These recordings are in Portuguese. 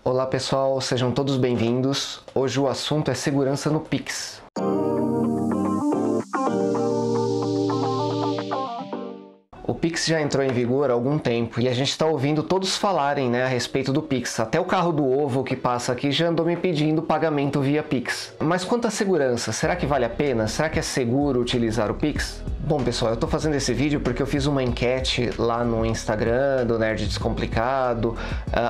Olá pessoal, sejam todos bem-vindos. Hoje o assunto é segurança no Pix. O Pix já entrou em vigor há algum tempo e a gente está ouvindo todos falarem, a respeito do Pix. Até o carro do ovo que passa aqui já andou me pedindo pagamento via Pix. Mas quanto à segurança, será que vale a pena? Será que é seguro utilizar o Pix? Bom pessoal, eu estou fazendo esse vídeo porque eu fiz uma enquete lá no Instagram do Nerd Descomplicado.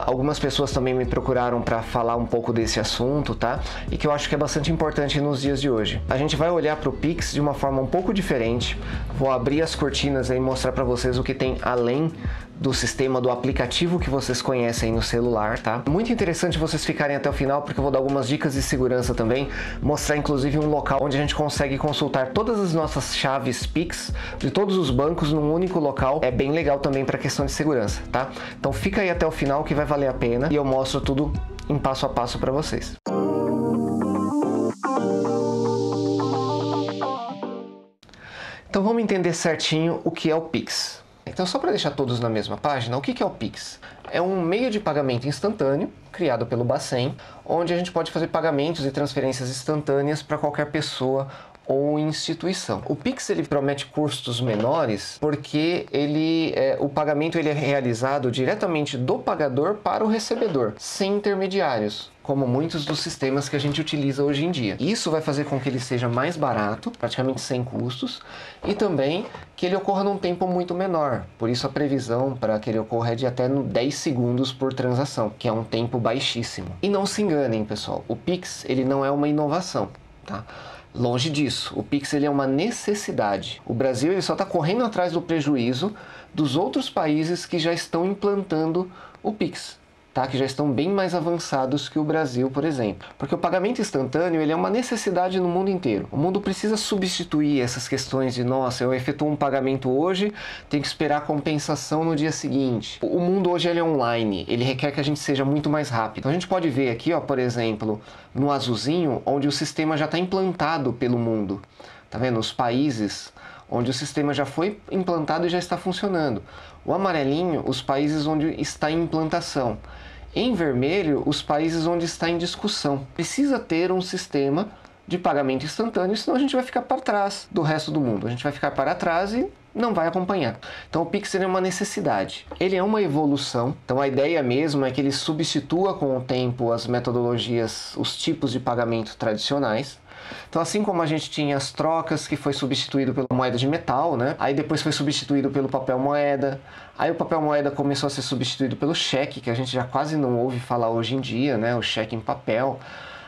Algumas pessoas também me procuraram para falar um pouco desse assunto, tá? E que eu acho que é bastante importante nos dias de hoje. A gente vai olhar para o Pix de uma forma um pouco diferente. Vou abrir as cortinas e mostrar para vocês o que tem além do sistema, do aplicativo que vocês conhecem no celular, tá? Muito interessante vocês ficarem até o final, porque eu vou dar algumas dicas de segurança também, mostrar inclusive um local onde a gente consegue consultar todas as nossas chaves Pix de todos os bancos num único local. É bem legal também para questão de segurança, tá? Então fica aí até o final que vai valer a pena e eu mostro tudo em passo a passo para vocês. Então vamos entender certinho o que é o Pix. Então, só para deixar todos na mesma página, o que é o Pix? É um meio de pagamento instantâneo, criado pelo Bacen, onde a gente pode fazer pagamentos e transferências instantâneas para qualquer pessoa ou instituição. O Pix ele promete custos menores porque o pagamento ele é realizado diretamente do pagador para o recebedor, sem intermediários, como muitos dos sistemas que a gente utiliza hoje em dia. Isso vai fazer com que ele seja mais barato, praticamente sem custos, e também que ele ocorra num tempo muito menor. Por isso a previsão para que ele ocorra é de até 10 segundos por transação, que é um tempo baixíssimo. E não se enganem, pessoal, o Pix ele não é uma inovação, tá? Longe disso, o Pix ele é uma necessidade. O Brasil ele só está correndo atrás do prejuízo dos outros países que já estão implantando o Pix, tá? Que já estão bem mais avançados que o Brasil, por exemplo. Porque o pagamento instantâneo ele é uma necessidade no mundo inteiro. O mundo precisa substituir essas questões de, nossa, eu efetuo um pagamento hoje, tenho que esperar a compensação no dia seguinte. O mundo hoje ele é online, ele requer que a gente seja muito mais rápido. Então a gente pode ver aqui, ó, por exemplo, no azulzinho, onde o sistema já está implantado pelo mundo. Tá vendo? Os países onde o sistema já foi implantado e já está funcionando. O amarelinho, os países onde está em implantação. Em vermelho, os países onde está em discussão. Precisa ter um sistema de pagamento instantâneo, senão a gente vai ficar para trás do resto do mundo. A gente vai ficar para trás e não vai acompanhar. Então o Pix é uma necessidade. Ele é uma evolução. Então a ideia mesmo é que ele substitua com o tempo as metodologias, os tipos de pagamento tradicionais. Então assim como a gente tinha as trocas, que foi substituído pela moeda de metal, Aí depois foi substituído pelo papel moeda. Aí o papel moeda começou a ser substituído pelo cheque, que a gente já quase não ouve falar hoje em dia, O cheque em papel.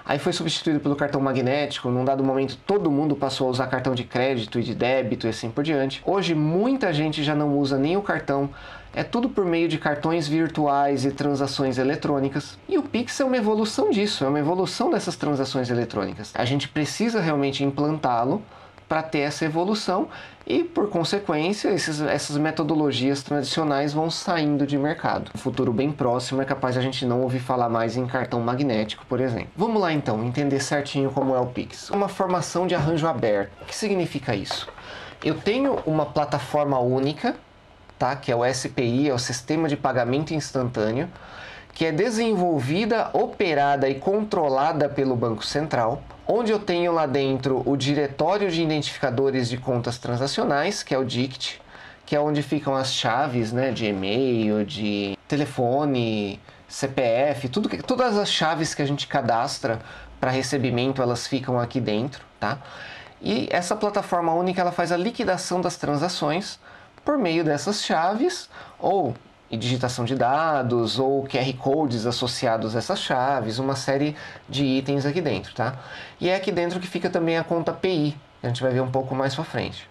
Aí foi substituído pelo cartão magnético. Num dado momento todo mundo passou a usar cartão de crédito e de débito e assim por diante. Hoje muita gente já não usa nem o cartão. É tudo por meio de cartões virtuais e transações eletrônicas. E o Pix é uma evolução disso, é uma evolução dessas transações eletrônicas. A gente precisa realmente implantá-lo para ter essa evolução e, por consequência, essas metodologias tradicionais vão saindo de mercado. No futuro bem próximo é capaz a gente não ouvir falar mais em cartão magnético, por exemplo. Vamos lá então, entender certinho como é o Pix. Uma formação de arranjo aberto. O que significa isso? Eu tenho uma plataforma única, que é o SPI, é o Sistema de Pagamento Instantâneo, que é desenvolvida, operada e controlada pelo Banco Central, onde eu tenho lá dentro o Diretório de Identificadores de Contas Transacionais, que é o DICT, que é onde ficam as chaves de e-mail, de telefone, CPF, todas as chaves que a gente cadastra para recebimento, elas ficam aqui dentro, tá? E essa plataforma única ela faz a liquidação das transações por meio dessas chaves, ou digitação de dados, ou QR Codes associados a essas chaves, uma série de itens aqui dentro, tá? E é aqui dentro que fica também a conta API, a gente vai ver um pouco mais para frente.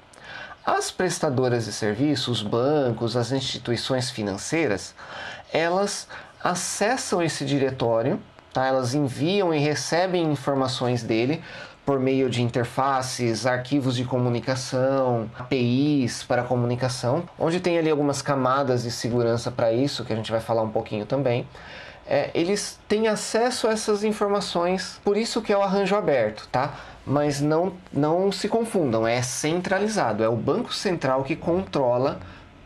As prestadoras de serviços, os bancos, as instituições financeiras, elas acessam esse diretório, tá? Elas enviam e recebem informações dele por meio de interfaces, arquivos de comunicação, APIs para comunicação, onde tem ali algumas camadas de segurança para isso, que a gente vai falar um pouquinho também. Eles têm acesso a essas informações, por isso que é o arranjo aberto, tá? Mas não se confundam, é centralizado, é o Banco Central que controla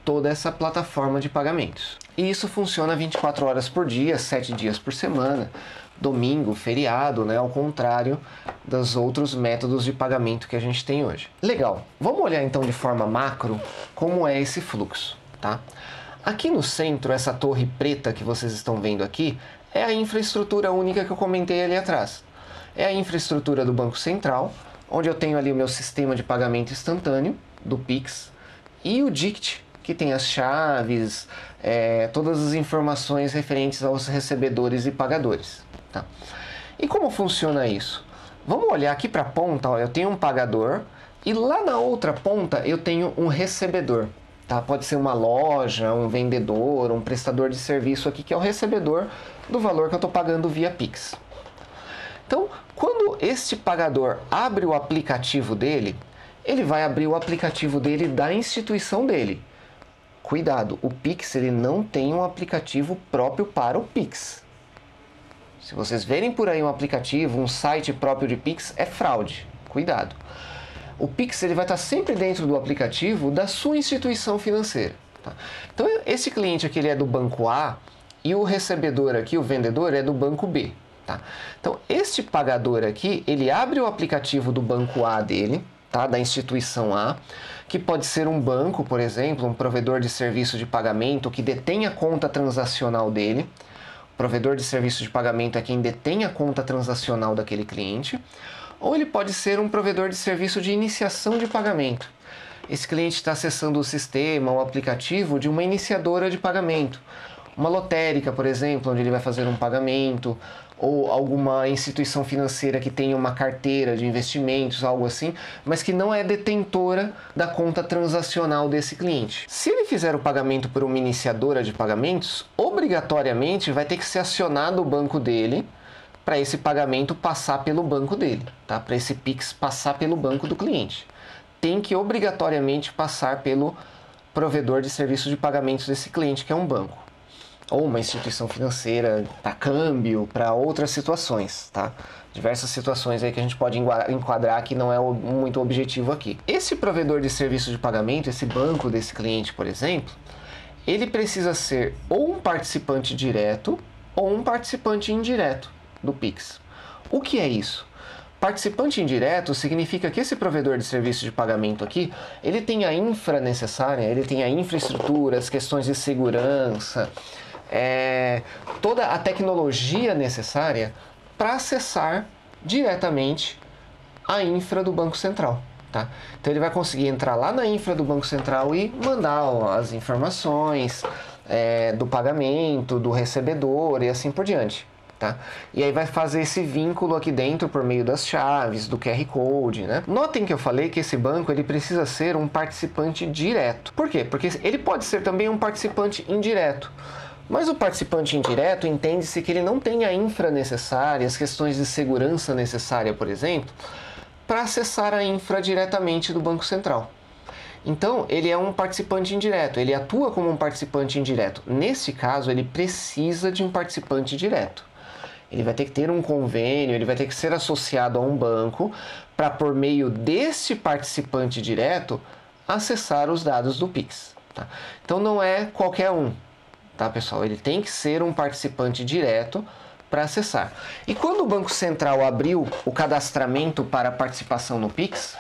toda essa plataforma de pagamentos. E isso funciona 24 horas por dia, 7 dias por semana, domingo, feriado, né? Ao contrário dos outros métodos de pagamento que a gente tem hoje. Legal, vamos olhar então de forma macro como é esse fluxo, tá? Aqui no centro, essa torre preta que vocês estão vendo aqui, é a infraestrutura única que eu comentei ali atrás. É a infraestrutura do Banco Central, onde eu tenho ali o meu sistema de pagamento instantâneo, do Pix, e o DICT, que tem as chaves, todas as informações referentes aos recebedores e pagadores. Tá? E como funciona isso? Vamos olhar aqui para a ponta, ó, eu tenho um pagador, e lá na outra ponta eu tenho um recebedor. Tá? Pode ser uma loja, um vendedor, um prestador de serviço aqui, que é o recebedor do valor que eu estou pagando via Pix. Então, quando este pagador abre o aplicativo dele, ele vai abrir o aplicativo dele da instituição dele. Cuidado, o Pix ele não tem um aplicativo próprio para o Pix. Se vocês verem por aí um aplicativo, um site próprio de Pix, é fraude. Cuidado. O Pix ele vai estar sempre dentro do aplicativo da sua instituição financeira. Tá? Então, esse cliente aqui ele é do banco A e o recebedor aqui, o vendedor, é do banco B. Tá? Então, este pagador aqui, ele abre o aplicativo do banco A dele, tá? Da instituição A, que pode ser um banco, por exemplo, um provedor de serviço de pagamento que detém a conta transacional dele. O provedor de serviço de pagamento é quem detém a conta transacional daquele cliente. Ou ele pode ser um provedor de serviço de iniciação de pagamento. Esse cliente está acessando o sistema, o aplicativo de uma iniciadora de pagamento. Uma lotérica, por exemplo, onde ele vai fazer um pagamento, ou alguma instituição financeira que tenha uma carteira de investimentos, algo assim, mas que não é detentora da conta transacional desse cliente. Se ele fizer o pagamento por uma iniciadora de pagamentos, obrigatoriamente vai ter que ser acionado o banco dele para esse pagamento passar pelo banco dele, tá? Para esse Pix passar pelo banco do cliente. Tem que obrigatoriamente passar pelo provedor de serviço de pagamentos desse cliente, que é um banco. Ou uma instituição financeira para câmbio, para outras situações, tá? Diversas situações aí que a gente pode enquadrar que não é muito objetivo aqui. Esse provedor de serviço de pagamento, esse banco desse cliente, por exemplo, ele precisa ser ou um participante direto ou um participante indireto do Pix. O que é isso? Participante indireto significa que esse provedor de serviço de pagamento aqui, ele tem a infra necessária, ele tem a infraestrutura, as questões de segurança, toda a tecnologia necessária para acessar diretamente a infra do Banco Central. Tá? Então ele vai conseguir entrar lá na infra do Banco Central e mandar as informações do pagamento, do recebedor e assim por diante. Tá? E aí vai fazer esse vínculo aqui dentro por meio das chaves, do QR Code, né? Notem que eu falei que esse banco ele precisa ser um participante direto. Por quê? Porque ele pode ser também um participante indireto. Mas o participante indireto entende-se que ele não tem a infra necessária, as questões de segurança necessária, por exemplo, para acessar a infra diretamente do Banco Central. Então, ele é um participante indireto, ele atua como um participante indireto. Nesse caso, ele precisa de um participante direto. Ele vai ter que ter um convênio, ele vai ter que ser associado a um banco para, por meio desse participante direto, acessar os dados do Pix. Tá? Então, não é qualquer um, tá, pessoal? Ele tem que ser um participante direto para acessar. E quando o Banco Central abriu o cadastramento para participação no Pix,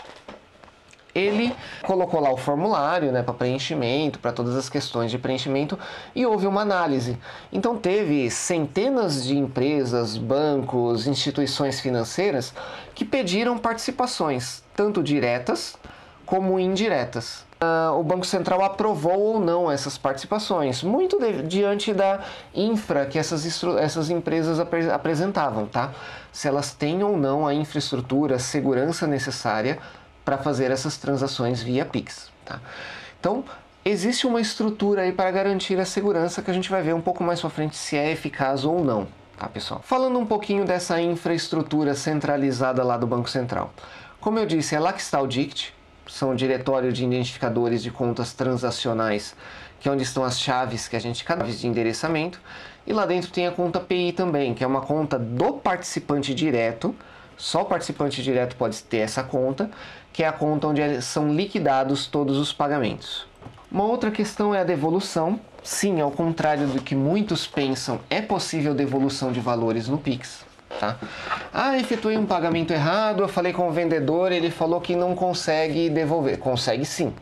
ele colocou lá o formulário, né, para preenchimento, para todas as questões de preenchimento, e houve uma análise. Então teve centenas de empresas, bancos, instituições financeiras que pediram participações, tanto diretas como indiretas. O Banco Central aprovou ou não essas participações, muito diante da infra que essas empresas apresentavam, tá? Se elas têm ou não a infraestrutura, a segurança necessária para fazer essas transações via Pix. Tá? Então, existe uma estrutura aí para garantir a segurança que a gente vai ver um pouco mais para frente se é eficaz ou não, tá, pessoal? Falando um pouquinho dessa infraestrutura centralizada lá do Banco Central. Como eu disse, é lá que está o DICT, são o diretório de identificadores de contas transacionais, que é onde estão as chaves que a gente chaves de endereçamento, e lá dentro tem a conta PI também, que é uma conta do participante direto. Só o participante direto pode ter essa conta, que é a conta onde são liquidados todos os pagamentos. Uma outra questão é a devolução. Sim, ao contrário do que muitos pensam, é possível devolução de valores no Pix. Tá? Efetuei um pagamento errado, eu falei com o vendedor, ele falou que não consegue devolver. Consegue sim.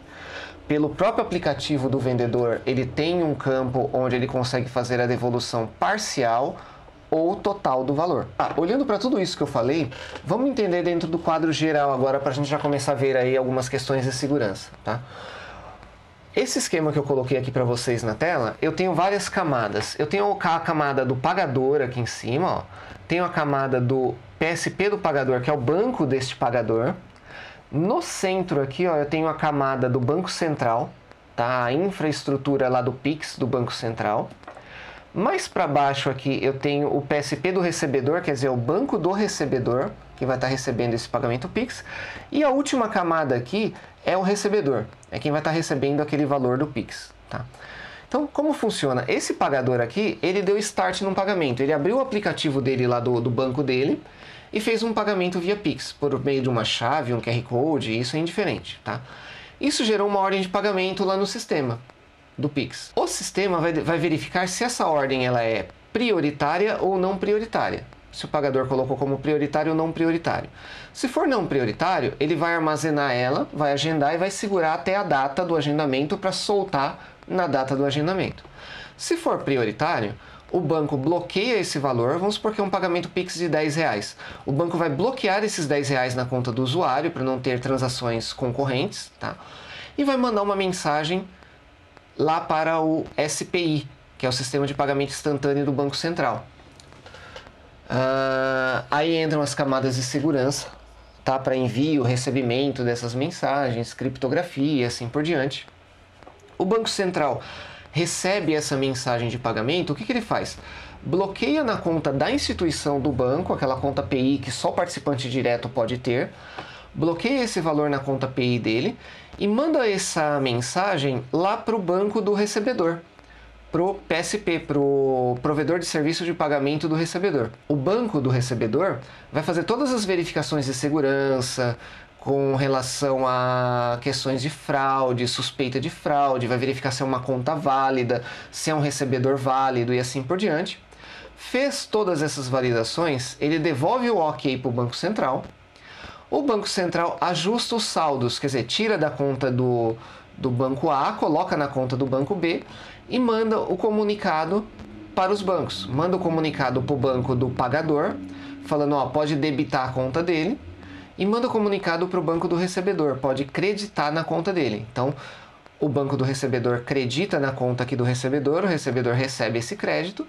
Pelo próprio aplicativo do vendedor, ele tem um campo onde ele consegue fazer a devolução parcial ou total do valor. Olhando para tudo isso que eu falei, vamos entender dentro do quadro geral agora para a gente já começar a ver aí algumas questões de segurança. Tá? Esse esquema que eu coloquei aqui para vocês na tela, eu tenho várias camadas. Eu tenho a camada do pagador aqui em cima, ó. Tenho a camada do PSP do pagador, que é o banco deste pagador. No centro aqui, ó, eu tenho a camada do Banco Central, tá? A infraestrutura lá do Pix do Banco Central. Mais para baixo aqui eu tenho o PSP do recebedor, quer dizer, o banco do recebedor, que vai estar recebendo esse pagamento Pix. E a última camada aqui é o recebedor, é quem vai estar recebendo aquele valor do Pix. Tá? Então, como funciona? Esse pagador aqui, ele deu start no pagamento. Ele abriu o aplicativo dele lá do banco dele e fez um pagamento via Pix, por meio de uma chave, um QR Code, isso é indiferente. Tá? Isso gerou uma ordem de pagamento lá no sistema do Pix. O sistema vai verificar se essa ordem ela é prioritária ou não prioritária. Se o pagador colocou como prioritário ou não prioritário. Se for não prioritário, ele vai armazenar ela, vai agendar e vai segurar até a data do agendamento para soltar na data do agendamento. Se for prioritário, o banco bloqueia esse valor, vamos supor que é um pagamento Pix de R$10. O banco vai bloquear esses R$10 na conta do usuário para não ter transações concorrentes, tá? E vai mandar uma mensagem lá para o SPI, que é o Sistema de Pagamento Instantâneo do Banco Central. Aí entram as camadas de segurança, tá? Para envio, recebimento dessas mensagens, criptografia e assim por diante. O Banco Central recebe essa mensagem de pagamento, o que ele faz? Bloqueia na conta da instituição do banco, aquela conta PI que só o participante direto pode ter, bloqueia esse valor na conta PI dele e manda essa mensagem lá para o banco do recebedor, para o PSP, para o provedor de serviço de pagamento do recebedor. O banco do recebedor vai fazer todas as verificações de segurança com relação a questões de fraude, suspeita de fraude, vai verificar se é uma conta válida, se é um recebedor válido e assim por diante. Fez todas essas validações, ele devolve o OK para o Banco Central. O Banco Central ajusta os saldos, quer dizer, tira da conta do banco A, coloca na conta do banco B e manda o comunicado para os bancos. Manda o comunicado para o banco do pagador, falando, ó, pode debitar a conta dele, e manda o comunicado para o banco do recebedor, pode creditar na conta dele. Então, o banco do recebedor acredita na conta aqui do recebedor, o recebedor recebe esse crédito,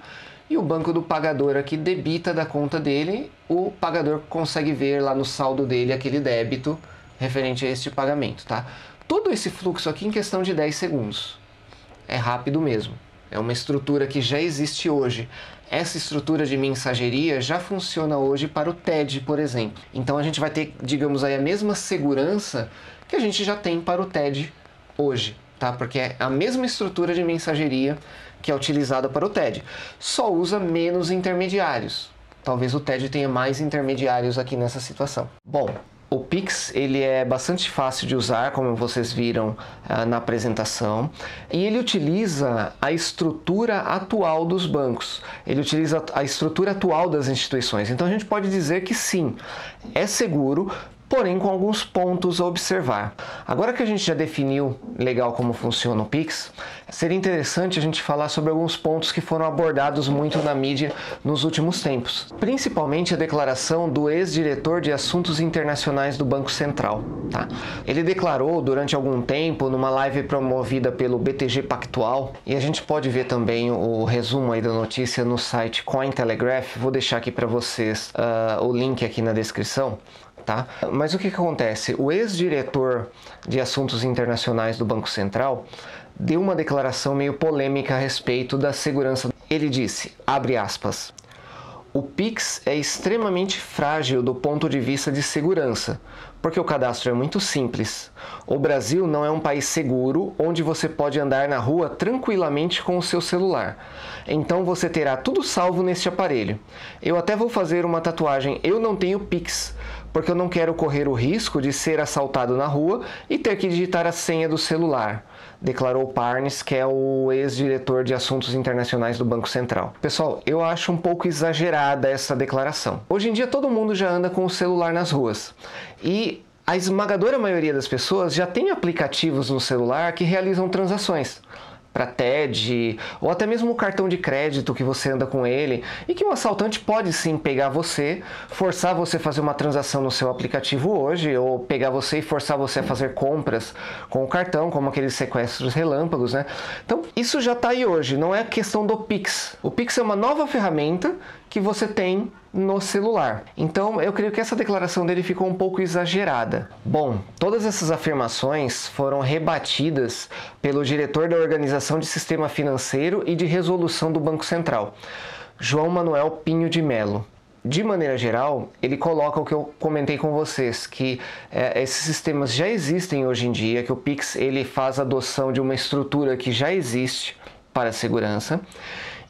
e o banco do pagador aqui debita da conta dele, o pagador consegue ver lá no saldo dele aquele débito referente a este pagamento, tá? Todo esse fluxo aqui em questão de 10 segundos. É rápido mesmo. É uma estrutura que já existe hoje. Essa estrutura de mensageria já funciona hoje para o TED, por exemplo. Então a gente vai ter, digamos aí, a mesma segurança que a gente já tem para o TED hoje, tá? Porque é a mesma estrutura de mensageria que é utilizada para o TED. Só usa menos intermediários. Talvez o TED tenha mais intermediários aqui nessa situação. Bom, o Pix ele é bastante fácil de usar, como vocês viram na apresentação, e ele utiliza a estrutura atual dos bancos, ele utiliza a estrutura atual das instituições. Então a gente pode dizer que sim, é seguro, porém com alguns pontos a observar. Agora que a gente já definiu legal como funciona o Pix, seria interessante a gente falar sobre alguns pontos que foram abordados muito na mídia nos últimos tempos. Principalmente a declaração do ex-diretor de Assuntos Internacionais do Banco Central. Tá? Ele declarou durante algum tempo numa live promovida pelo BTG Pactual, e a gente pode ver também o resumo aí da notícia no site Cointelegraph, vou deixar aqui para vocês o link aqui na descrição. Tá? Mas o que acontece? O ex-diretor de Assuntos Internacionais do Banco Central deu uma declaração meio polêmica a respeito da segurança. Ele disse, abre aspas, o Pix é extremamente frágil do ponto de vista de segurança, porque o cadastro é muito simples. O Brasil não é um país seguro onde você pode andar na rua tranquilamente com o seu celular. Então você terá tudo salvo neste aparelho. Eu até vou fazer uma tatuagem, eu não tenho Pix, porque eu não quero correr o risco de ser assaltado na rua e ter que digitar a senha do celular. declarou Parnes, que é o ex-diretor de assuntos internacionais do Banco Central. Pessoal, eu acho um pouco exagerada essa declaração. Hoje em dia todo mundo já anda com o celular nas ruas e a esmagadora maioria das pessoas já tem aplicativos no celular que realizam transações para TED, ou até mesmo o cartão de crédito que você anda com ele, e que um assaltante pode sim pegar você, forçar você a fazer uma transação no seu aplicativo hoje, ou pegar você e forçar você a fazer compras com o cartão, como aqueles sequestros relâmpagos, né? Então, isso já está aí hoje, não é questão do Pix. O Pix é uma nova ferramenta que você tem no celular. Então, eu creio que essa declaração dele ficou um pouco exagerada. Bom, todas essas afirmações foram rebatidas pelo diretor da Organização de Sistema Financeiro e de Resolução do Banco Central, João Manuel Pinho de Mello. De maneira geral, ele coloca o que eu comentei com vocês, que esses sistemas já existem hoje em dia, que o Pix ele faz adoção de uma estrutura que já existe para a segurança.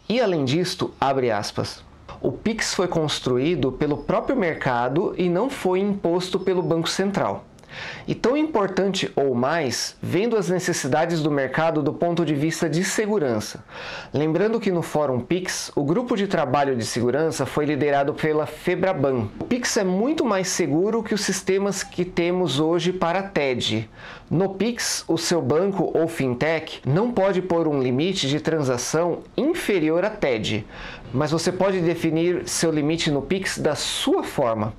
E além disto, abre aspas, o Pix foi construído pelo próprio mercado e não foi imposto pelo Banco Central. E tão importante ou mais, vendo as necessidades do mercado do ponto de vista de segurança. Lembrando que no Fórum Pix, o grupo de trabalho de segurança foi liderado pela Febraban. O Pix é muito mais seguro que os sistemas que temos hoje para TED. No Pix, o seu banco ou fintech não pode pôr um limite de transação inferior a TED, mas você pode definir seu limite no Pix da sua forma.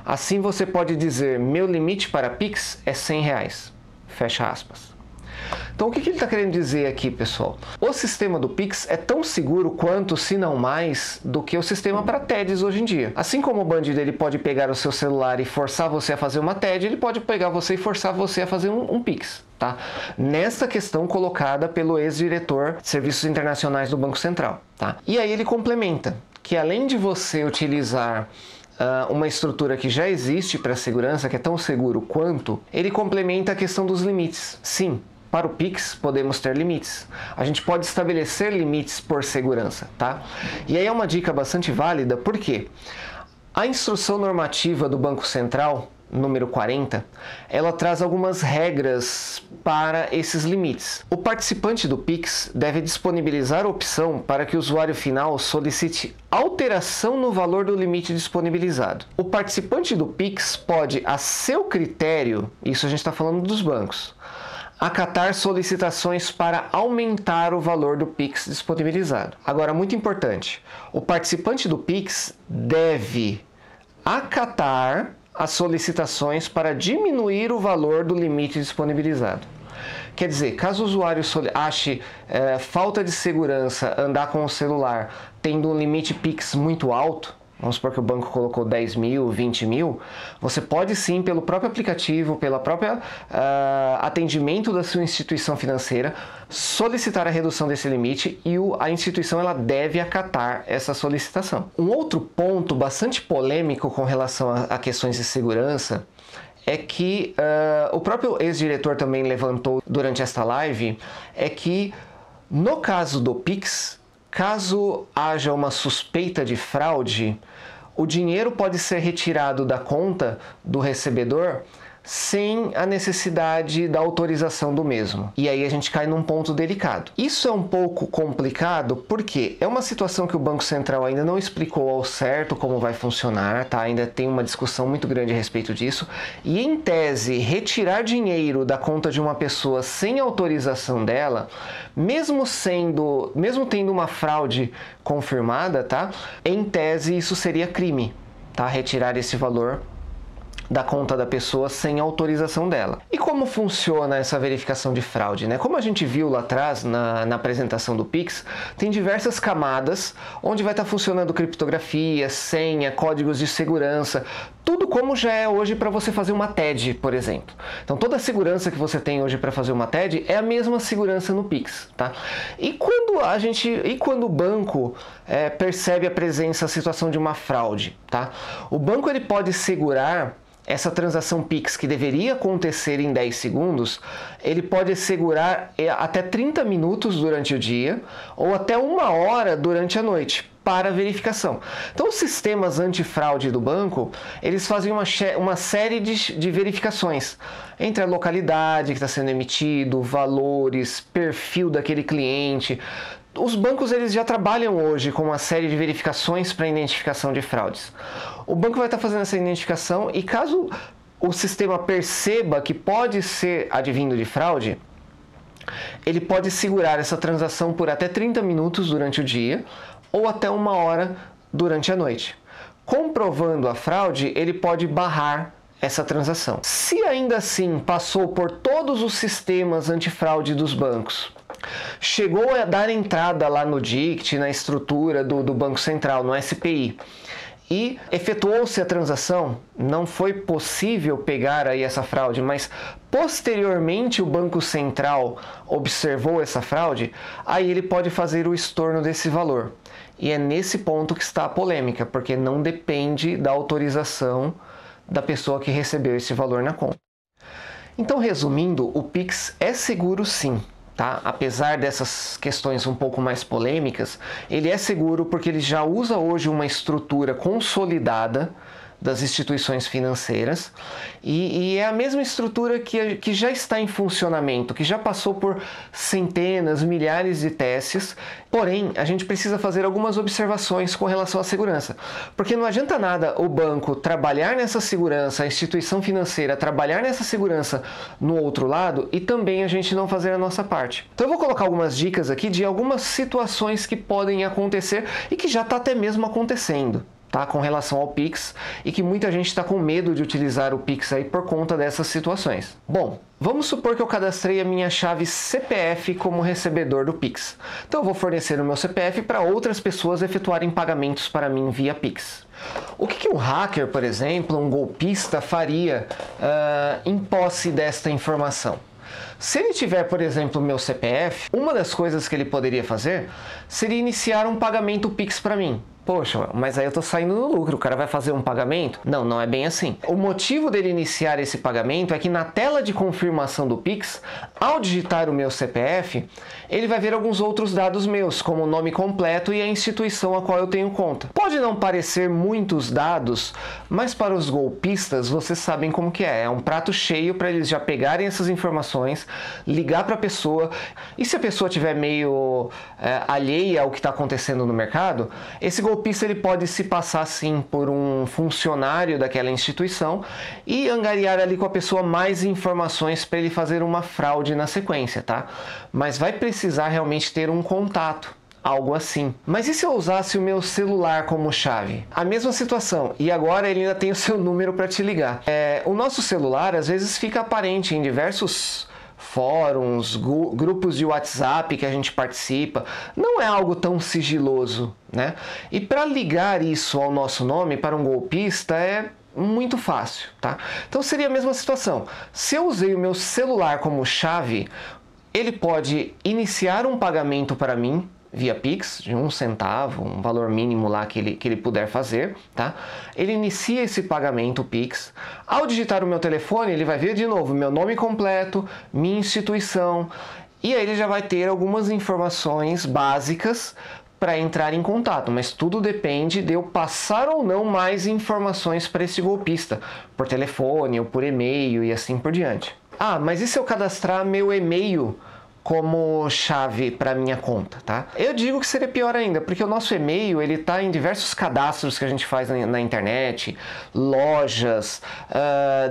Assim você pode dizer, meu limite para Pix é R$100, fecha aspas. Então o que ele está querendo dizer aqui, pessoal? O sistema do Pix é tão seguro quanto, se não mais, do que o sistema para TEDs hoje em dia. Assim como o bandido ele pode pegar o seu celular e forçar você a fazer uma TED, ele pode pegar você e forçar você a fazer um Pix. Tá? Nessa questão colocada pelo ex-diretor de Serviços Internacionais do Banco Central. Tá? E aí ele complementa que além de você utilizar uma estrutura que já existe para a segurança, que é tão seguro quanto, ele complementa a questão dos limites. Sim, para o Pix podemos ter limites. A gente pode estabelecer limites por segurança, tá? E aí é uma dica bastante válida, porque a instrução normativa do Banco Central, número 40, ela traz algumas regras para esses limites. O participante do Pix deve disponibilizar a opção para que o usuário final solicite alteração no valor do limite disponibilizado. O participante do Pix pode, a seu critério, isso a gente está falando dos bancos, acatar solicitações para aumentar o valor do Pix disponibilizado. Agora, muito importante, o participante do Pix deve acatar as solicitações para diminuir o valor do limite disponibilizado. Quer dizer, caso o usuário ache falta de segurança andar com o celular tendo um limite Pix muito alto, vamos supor que o banco colocou 10 mil, 20 mil, você pode sim, pelo próprio aplicativo, pela própria atendimento da sua instituição financeira, solicitar a redução desse limite e a instituição ela deve acatar essa solicitação. Um outro ponto bastante polêmico com relação a questões de segurança é que o próprio ex-diretor também levantou durante esta live, é que no caso do Pix, caso haja uma suspeita de fraude, o dinheiro pode ser retirado da conta do recebedor sem a necessidade da autorização do mesmo. E aí a gente cai num ponto delicado. Isso é um pouco complicado porque é uma situação que o Banco Central ainda não explicou ao certo como vai funcionar, tá? Ainda tem uma discussão muito grande a respeito disso. E em tese, retirar dinheiro da conta de uma pessoa sem autorização dela, mesmo tendo uma fraude confirmada, tá? Em tese isso seria crime, tá? Retirar esse valor da conta da pessoa sem autorização dela. E como funciona essa verificação de fraude, né? Como a gente viu lá atrás na apresentação do Pix, tem diversas camadas onde vai estar funcionando criptografia, senha, códigos de segurança, tudo como já é hoje para você fazer uma TED, por exemplo. Então toda a segurança que você tem hoje para fazer uma TED é a mesma segurança no Pix, tá? E quando o banco percebe a situação de uma fraude, tá? O banco ele pode segurar essa transação Pix que deveria acontecer em 10 segundos, ele pode assegurar até 30 minutos durante o dia ou até 1 hora durante a noite. para verificação. Então, os sistemas antifraude do banco, eles fazem uma série de verificações entre a localidade que está sendo emitido, valores, perfil daquele cliente. Os bancos eles já trabalham hoje com uma série de verificações para identificação de fraudes. O banco vai estar fazendo essa identificação e caso o sistema perceba que pode ser advindo de fraude, ele pode segurar essa transação por até 30 minutos durante o dia ou até 1 hora durante a noite. Comprovando a fraude, ele pode barrar essa transação. Se ainda assim passou por todos os sistemas antifraude dos bancos, chegou a dar entrada lá no DICT, na estrutura do Banco Central, no SPI, e efetuou-se a transação, não foi possível pegar aí essa fraude, mas posteriormente o Banco Central observou essa fraude, aí ele pode fazer o estorno desse valor. E é nesse ponto que está a polêmica, porque não depende da autorização da pessoa que recebeu esse valor na conta. Então, resumindo, o Pix é seguro sim. Tá? Apesar dessas questões um pouco mais polêmicas, ele é seguro porque ele já usa hoje uma estrutura consolidada das instituições financeiras e é a mesma estrutura que já está em funcionamento, que já passou por centenas, milhares de testes. Porém, a gente precisa fazer algumas observações com relação à segurança, porque não adianta nada o banco trabalhar nessa segurança, a instituição financeira trabalhar nessa segurança no outro lado e também a gente não fazer a nossa parte. Então eu vou colocar algumas dicas aqui de algumas situações que podem acontecer e que já está até mesmo acontecendo. Tá, com relação ao Pix e que muita gente está com medo de utilizar o Pix aí por conta dessas situações. Bom, vamos supor que eu cadastrei a minha chave CPF como recebedor do Pix. Então eu vou fornecer o meu CPF para outras pessoas efetuarem pagamentos para mim via Pix. O que um hacker, por exemplo, um golpista faria em posse desta informação? Se ele tiver, por exemplo, o meu CPF, uma das coisas que ele poderia fazer seria iniciar um pagamento Pix para mim. Poxa, mas aí eu tô saindo no lucro, o cara vai fazer um pagamento? Não, não é bem assim. O motivo dele iniciar esse pagamento é que na tela de confirmação do Pix, ao digitar o meu CPF, ele vai ver alguns outros dados meus, como o nome completo e a instituição a qual eu tenho conta. Pode não parecer muitos dados, mas para os golpistas, vocês sabem como que é. É um prato cheio para eles já pegarem essas informações, ligar para a pessoa, e se a pessoa estiver meio alheia ao que está acontecendo no mercado, esse golpista ele pode se passar sim por um funcionário daquela instituição e angariar ali com a pessoa mais informações para ele fazer uma fraude na sequência, tá? Mas vai precisar realmente ter um contato, algo assim. Mas e se eu usasse o meu celular como chave? A mesma situação, e agora ele ainda tem o seu número para te ligar. O nosso celular às vezes fica aparente em diversos fóruns, grupos de WhatsApp que a gente participa, não é algo tão sigiloso, né? E para ligar isso ao nosso nome para um golpista é muito fácil, tá? Então seria a mesma situação. Se eu usei o meu celular como chave, ele pode iniciar um pagamento para mim via Pix, de 1 centavo, um valor mínimo lá que ele puder fazer, tá? Ele inicia esse pagamento Pix. Ao digitar o meu telefone, ele vai ver de novo meu nome completo, minha instituição, e aí ele já vai ter algumas informações básicas para entrar em contato, mas tudo depende de eu passar ou não mais informações para esse golpista, por telefone ou por e-mail e assim por diante. Ah, mas e se eu cadastrar meu e-mail como chave para minha conta, tá? Eu digo que seria pior ainda, porque o nosso e-mail ele está em diversos cadastros que a gente faz na internet, lojas,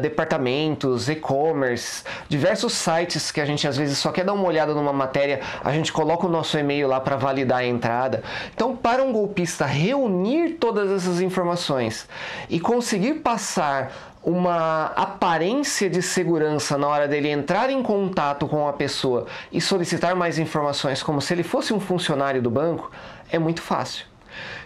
departamentos, e-commerce, diversos sites que a gente às vezes só quer dar uma olhada numa matéria, a gente coloca o nosso e-mail lá para validar a entrada. Então, para um golpista reunir todas essas informações e conseguir passar uma aparência de segurança na hora dele entrar em contato com a pessoa e solicitar mais informações como se ele fosse um funcionário do banco, é muito fácil.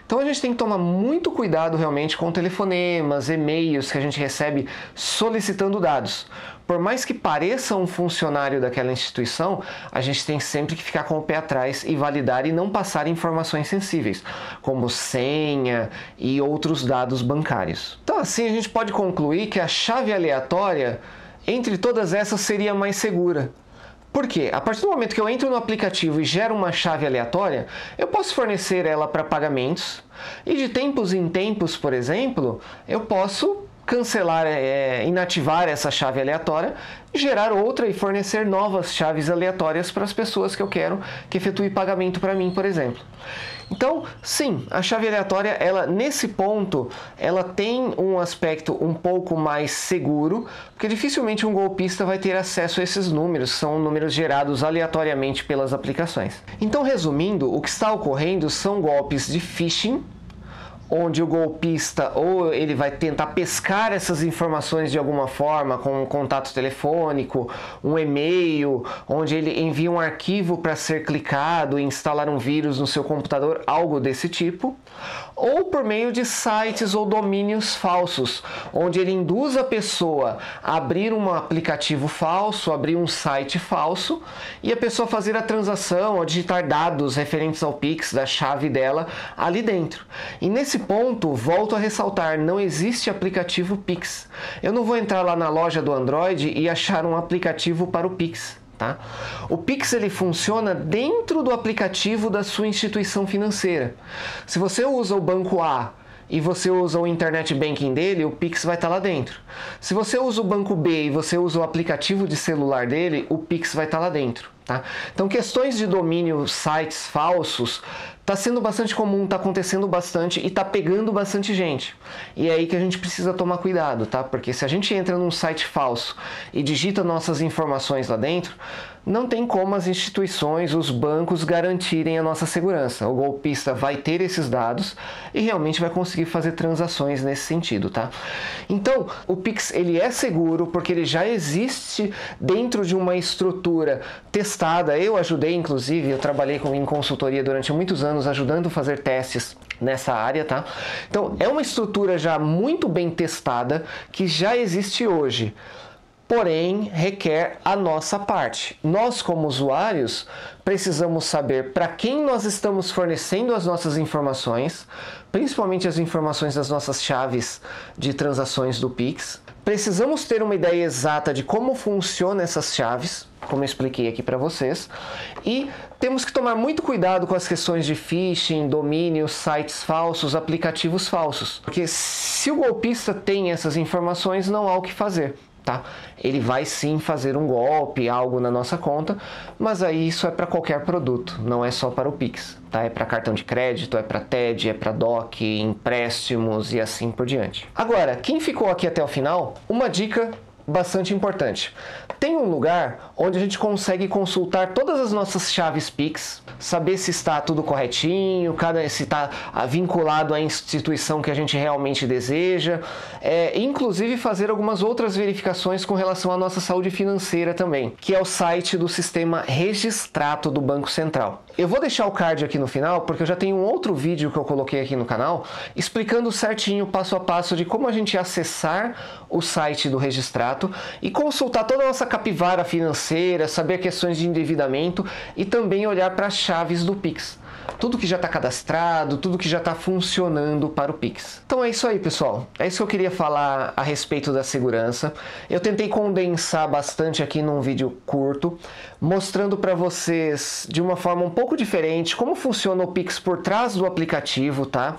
Então a gente tem que tomar muito cuidado realmente com telefonemas, e-mails que a gente recebe solicitando dados. Por mais que pareça um funcionário daquela instituição, a gente tem sempre que ficar com o pé atrás e validar e não passar informações sensíveis, como senha e outros dados bancários. Então assim a gente pode concluir que a chave aleatória, entre todas essas, seria mais segura. Por quê? A partir do momento que eu entro no aplicativo e gero uma chave aleatória, eu posso fornecer ela para pagamentos e de tempos em tempos, por exemplo, eu posso cancelar, inativar essa chave aleatória, gerar outra e fornecer novas chaves aleatórias para as pessoas que eu quero que efetue pagamento para mim, por exemplo. Então, sim, a chave aleatória, ela nesse ponto, ela tem um aspecto um pouco mais seguro, porque dificilmente um golpista vai ter acesso a esses números, são números gerados aleatoriamente pelas aplicações. Então, resumindo, o que está ocorrendo são golpes de phishing, onde o golpista ou ele vai tentar pescar essas informações de alguma forma, com um contato telefônico, um e-mail, onde ele envia um arquivo para ser clicado e instalar um vírus no seu computador, algo desse tipo, ou por meio de sites ou domínios falsos, onde ele induz a pessoa a abrir um aplicativo falso, abrir um site falso, e a pessoa fazer a transação ou digitar dados referentes ao Pix, da chave dela, ali dentro. E nesse ponto, volto a ressaltar, não existe aplicativo Pix. Eu não vou entrar lá na loja do Android e achar um aplicativo para o Pix. Tá? O Pix ele funciona dentro do aplicativo da sua instituição financeira. Se você usa o banco A e você usa o internet banking dele, o Pix vai estar lá dentro. Se você usa o banco B e você usa o aplicativo de celular dele, o Pix vai estar lá dentro. Tá? Então, questões de domínio, sites falsos, está sendo bastante comum, está acontecendo bastante e está pegando bastante gente. E é aí que a gente precisa tomar cuidado, tá? Porque se a gente entra num site falso e digita nossas informações lá dentro, não tem como as instituições, os bancos garantirem a nossa segurança. O golpista vai ter esses dados e realmente vai conseguir fazer transações nesse sentido, tá? Então, o Pix ele é seguro porque ele já existe dentro de uma estrutura testada. Eu ajudei, inclusive, eu trabalhei em consultoria durante muitos anos ajudando a fazer testes nessa área, tá? Então, é uma estrutura já muito bem testada que já existe hoje. Porém, requer a nossa parte. Nós, como usuários, precisamos saber para quem nós estamos fornecendo as nossas informações, principalmente as informações das nossas chaves de transações do Pix. Precisamos ter uma ideia exata de como funcionam essas chaves, como eu expliquei aqui para vocês, e temos que tomar muito cuidado com as questões de phishing, domínios, sites falsos, aplicativos falsos, porque se o golpista tem essas informações, não há o que fazer. Tá? Ele vai sim fazer um golpe, algo na nossa conta, mas aí isso é para qualquer produto, não é só para o Pix, tá? É para cartão de crédito, é para TED, é para DOC, empréstimos e assim por diante. Agora, quem ficou aqui até o final, uma dica bastante importante. Tem um lugar onde a gente consegue consultar todas as nossas chaves Pix, saber se está tudo corretinho, se está vinculado à instituição que a gente realmente deseja, inclusive fazer algumas outras verificações com relação à nossa saúde financeira também, que é o site do sistema Registrato do Banco Central. Eu vou deixar o card aqui no final, porque eu já tenho um outro vídeo que eu coloquei aqui no canal, explicando certinho, passo a passo, de como a gente acessar o site do Registrato e consultar toda a nossa capivara financeira, saber questões de endividamento e também olhar para as chaves do Pix. Tudo que já está cadastrado, tudo que já está funcionando para o Pix. Então é isso aí, pessoal. É isso que eu queria falar a respeito da segurança. Eu tentei condensar bastante aqui num vídeo curto, mostrando para vocês de uma forma um pouco diferente como funciona o Pix por trás do aplicativo, tá?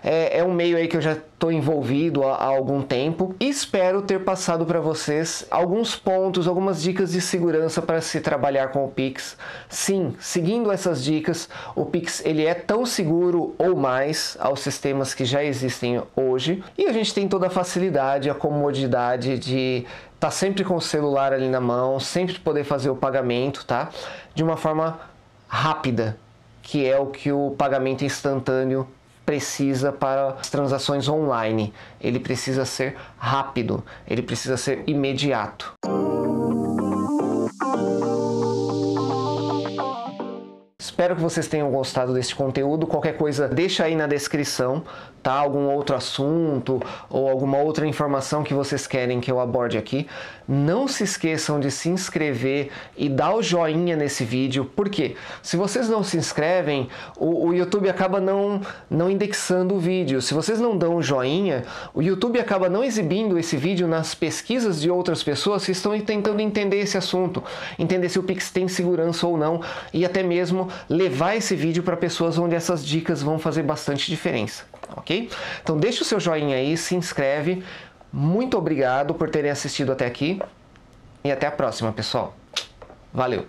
É um meio aí que eu já estou envolvido há algum tempo e espero ter passado para vocês alguns pontos, algumas dicas de segurança para se trabalhar com o Pix. Sim, seguindo essas dicas, o Pix ele é tão seguro ou mais aos sistemas que já existem hoje e a gente tem toda a facilidade, a comodidade de estar sempre com o celular ali na mão, sempre poder fazer o pagamento, tá? De uma forma rápida, que é o que o pagamento instantâneo precisa para as transações online. Ele precisa ser rápido, ele precisa ser imediato. Espero que vocês tenham gostado desse conteúdo. Qualquer coisa, deixa aí na descrição, tá? Algum outro assunto ou alguma outra informação que vocês querem que eu aborde aqui. Não se esqueçam de se inscrever e dar o joinha nesse vídeo. Por quê? Se vocês não se inscrevem, o YouTube acaba não indexando o vídeo. Se vocês não dão o joinha, o YouTube acaba não exibindo esse vídeo nas pesquisas de outras pessoas que estão tentando entender esse assunto, entender se o Pix tem segurança ou não, e até mesmo levar esse vídeo para pessoas onde essas dicas vão fazer bastante diferença, ok? Então deixa o seu joinha aí, se inscreve. Muito obrigado por terem assistido até aqui e até a próxima, pessoal. Valeu!